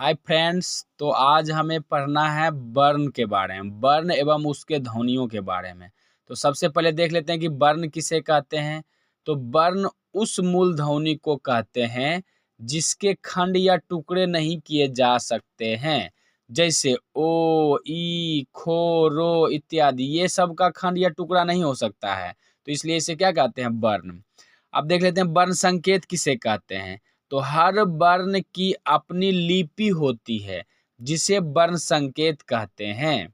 Hi friends, तो आज हमें पढ़ना है वर्ण के बारे में, वर्ण एवं उसके ध्वनियों के बारे में। तो सबसे पहले देख लेते हैं कि वर्ण किसे कहते हैं। तो वर्ण उस मूल ध्वनि को कहते हैं जिसके खंड या टुकड़े नहीं किए जा सकते हैं। जैसे ओ, ई, खो, रो इत्यादि, ये सब का खंड या टुकड़ा नहीं हो सकता है, तो इसलिए इसे क्या कहते हैं? वर्ण। अब देख लेते हैं वर्ण संकेत किसे कहते हैं। तो हर वर्ण की अपनी लिपि होती है जिसे वर्ण संकेत कहते हैं।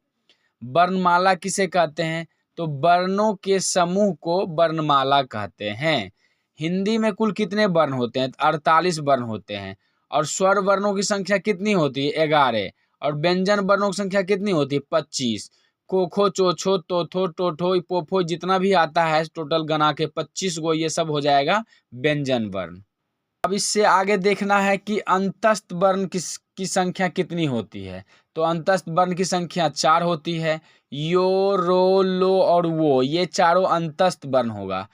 वर्णमाला किसे कहते हैं? तो वर्णों के समूह को वर्णमाला कहते हैं। हिंदी में कुल कितने वर्ण होते हैं? 48 वर्ण होते हैं। और स्वर वर्णों की संख्या कितनी होती है? 11। और व्यंजन वर्णों की संख्या कितनी होती है? 25। कोखो, चोछो, तोथो, टोठो, पोफो जितना भी आता है टोटल गना के 25 गो, ये सब हो जाएगा व्यंजन वर्ण। अब इससे आगे देखना है कि अंतस्थ वर्ण की संख्या कितनी होती है। तो अंतस्थ वर्ण की संख्या 4 होती है। यो, रो, लो और वो, ये चारों अंतस्थ वर्ण होगा।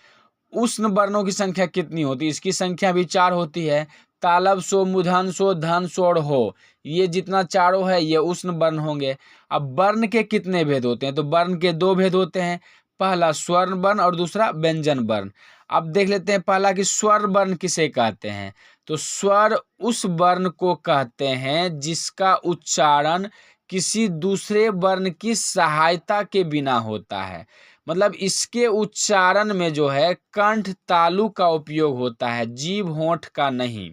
उष्ण वर्णों की संख्या कितनी होती है? इसकी संख्या भी 4 होती है। तालब, सो, मूर्धन, सो, धन, सो और हो, ये जितना चारों है ये उष्ण वर्ण होंगे। अब वर्ण के कितने भेद होते हैं? तो वर्ण के 2 भेद होते हैं। पहला स्वर वर्ण और दूसरा व्यंजन वर्ण। अब देख लेते हैं पहला कि स्वर वर्ण किसे कहते हैं। तो स्वर उस वर्ण को कहते हैं जिसका उच्चारण किसी दूसरे वर्ण की सहायता के बिना होता है। मतलब इसके उच्चारण में जो है कंठ तालु का उपयोग होता है, जीभ होंठ का नहीं।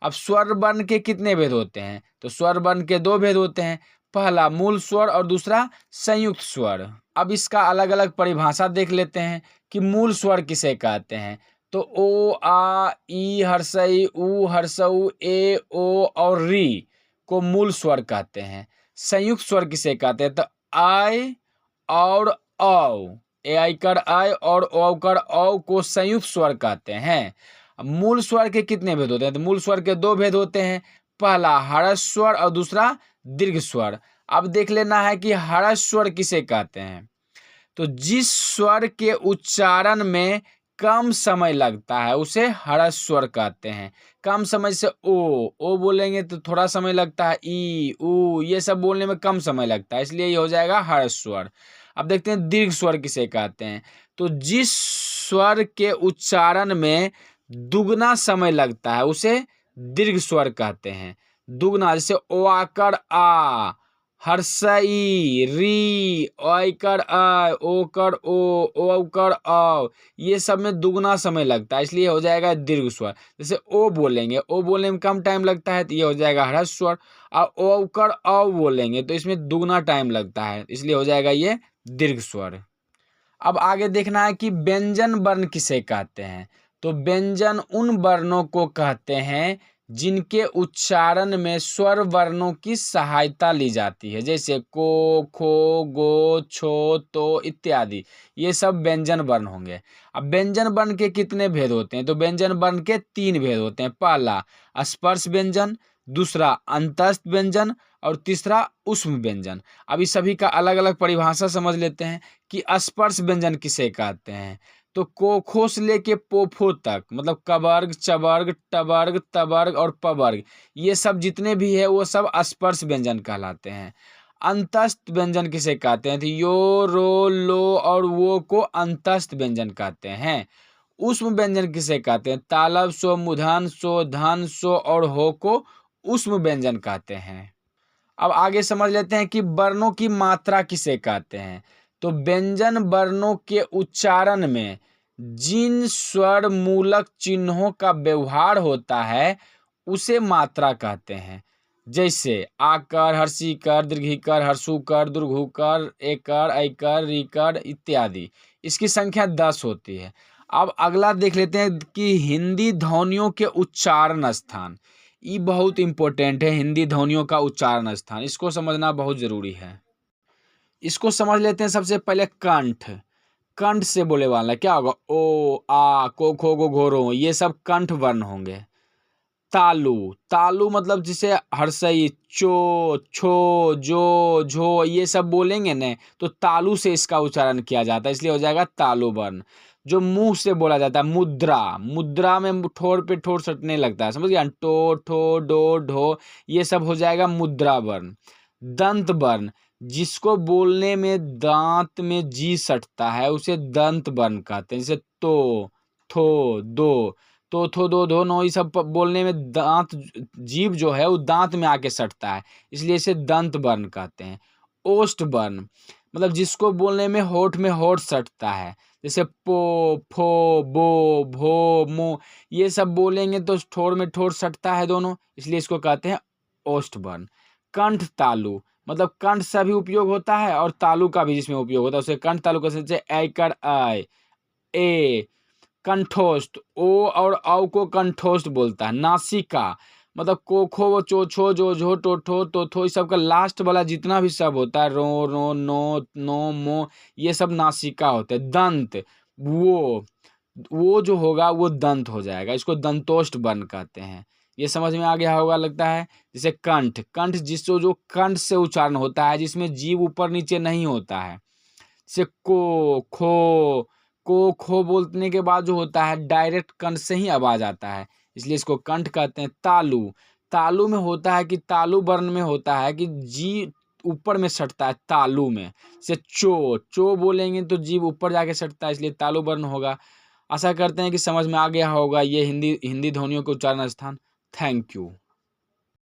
अब स्वर वर्ण के कितने भेद होते हैं? तो स्वर वर्ण के 2 भेद होते हैं। पहला मूल स्वर और दूसरा संयुक्त स्वर। अब इसका अलग अलग परिभाषा देख लेते हैं कि मूल स्वर किसे कहते हैं। तो ओ, आ, ई, हर्षई, ऊ, हर्षऊ, ए, ओ और री को मूल स्वर कहते हैं। संयुक्त स्वर किसे कहते हैं? तो आय और औ, ए आई कर आय और औ कर औ को संयुक्त स्वर कहते हैं। अब मूल स्वर के कितने भेद होते हैं? तो मूल स्वर के 2 भेद होते हैं। पहला हर्ष स्वर और दूसरा दीर्घ स्वर। अब देख लेना है कि हर्ष स्वर किसे कहते हैं। तो जिस स्वर के उच्चारण में कम समय लगता है उसे हर्ष स्वर कहते हैं। कम समय से ओ बोलेंगे तो थोड़ा समय लगता है। ई, ऊ, ये सब बोलने में कम समय लगता है, इसलिए ये हो जाएगा हर्ष स्वर। अब देखते हैं दीर्घ स्वर किसे कहते हैं। तो जिस स्वर के उच्चारण में दुगना समय लगता है उसे दीर्घ स्वर कहते हैं। दुगना, जैसे ओ आकर आ, हर्षई, री, ऐकर ऐ, ओकर ओ, औकर औ, ये सब में दुगना समय लगता है, इसलिए हो जाएगा दीर्घ स्वर। जैसे ओ बोलेंगे, ओ बोलने में कम टाइम लगता है तो ये हो जाएगा ह्रस्व स्वर। और औकर औ बोलेंगे तो इसमें दुगना टाइम लगता है, इसलिए हो जाएगा ये दीर्घ स्वर। अब आगे देखना है कि व्यंजन वर्ण किसे कहते हैं। तो व्यंजन उन वर्णों को कहते हैं जिनके उच्चारण में स्वर वर्णों की सहायता ली जाती है। जैसे को, खो, गो, छो, तो इत्यादि, ये सब व्यंजन वर्ण होंगे। अब व्यंजन वर्ण के कितने भेद होते हैं? तो व्यंजन वर्ण के 3 भेद होते हैं। पहला स्पर्श व्यंजन, दूसरा अंतस्थ व्यंजन और तीसरा ऊष्म व्यंजन। अब इस सभी का अलग अलग परिभाषा समझ लेते हैं कि स्पर्श व्यंजन किसे कहते हैं। तो कोखो से लेके पोफो तक, मतलब कवर्ग, चवर्ग, टवर्ग, तवर्ग और पवर्ग, ये सब जितने भी है वो सब स्पर्श व्यंजन कहलाते हैं। अंतस्थ व्यंजन किसे कहते हैं? तो यो, रो, लो और वो को अंतस्थ व्यंजन कहते हैं। ऊष्म व्यंजन किसे कहते हैं? तालब, सो, मूर्धन, सो, धन, सो और हो को ऊष्म व्यंजन कहते हैं। अब आगे समझ लेते हैं कि वर्णों की मात्रा किसे कहते हैं। तो व्यंजन वर्णों के उच्चारण में जिन स्वर मूलक चिन्हों का व्यवहार होता है उसे मात्रा कहते हैं। जैसे आकर, हर्षीकर, दीर्घीकर, हर्षुकर, दुर्घुकर, एकर, ऐकर, रीकर इत्यादि, इसकी संख्या 10 होती है। अब अगला देख लेते हैं कि हिंदी ध्वनियों के उच्चारण स्थान। ये बहुत इंपॉर्टेंट है, हिंदी ध्वनियों का उच्चारण स्थान, इसको समझना बहुत जरूरी है। इसको समझ लेते हैं। सबसे पहले कंठ। कंठ से बोले वाला क्या होगा? ओ, आ, को, खो, गो, घोरो, ये सब कंठ वर्ण होंगे। तालु, तालु मतलब जिसे हर्षई, चो, छो, जो, झो, ये सब बोलेंगे न तो तालु से इसका उच्चारण किया जाता है, इसलिए हो जाएगा तालु वर्ण। जो मुंह से बोला जाता है, मुद्रा, मुद्रा में ठोर पे ठोर सटने लगता है, समझ गया, टो ठो डो ढो, ये सब हो जाएगा मुद्रा वर्ण। दंत वर्ण, जिसको बोलने में दांत में जी सटता है उसे दंत वर्ण कहते हैं, जैसे तो, थो, दो, तो थो दो धो नो, ये सब बोलने में दांत, जीभ जो है वो दांत में आके सटता है, इसलिए इसे दंत वर्ण कहते हैं। ओष्ठ वर्ण, मतलब जिसको बोलने में होठ सटता है, जैसे पो, फो, बो, भो, मो, ये सब बोलेंगे तो ठोर में ठोर सटता है दोनों, इसलिए इसको कहते हैं ओष्ठ वर्ण। कंठ तालु, मतलब कंठ से भी उपयोग होता है और तालु का भी जिसमें उपयोग होता है उसे कंठ तालु कहते हैं, जैसे ऐकर आय, ए। कंठोष्ठ, ओ और औ को कंठोष्ठ बोलता है। नासिका, मतलब को खो वो चो छो जो झो टो ठो तो थो, इस सब का लास्ट वाला जितना भी सब होता है, रो नो नो नो मो, ये सब नासिका होते हैं। दंत, वो जो होगा वो दंत हो जाएगा, इसको दंतोष्ठ वर्ण कहते हैं। ये समझ में आ गया होगा लगता है। जैसे कंठ, कंठ जिसको जो कंठ से उच्चारण होता है, जिसमें जीभ ऊपर नीचे नहीं होता है, जैसे को खो बोलने के बाद जो होता है डायरेक्ट कंठ से ही आवाज आता है, इसलिए इसको कंठ कहते हैं। तालु, तालु में होता है कि तालु वर्ण में होता है कि जी ऊपर में सटता है तालु में, से चो बोलेंगे तो जीभ ऊपर जाके सटता है, इसलिए तालु वर्ण होगा। आशा करते हैं कि समझ में आ गया होगा ये हिंदी ध्वनियों के उच्चारण स्थान। Thank you.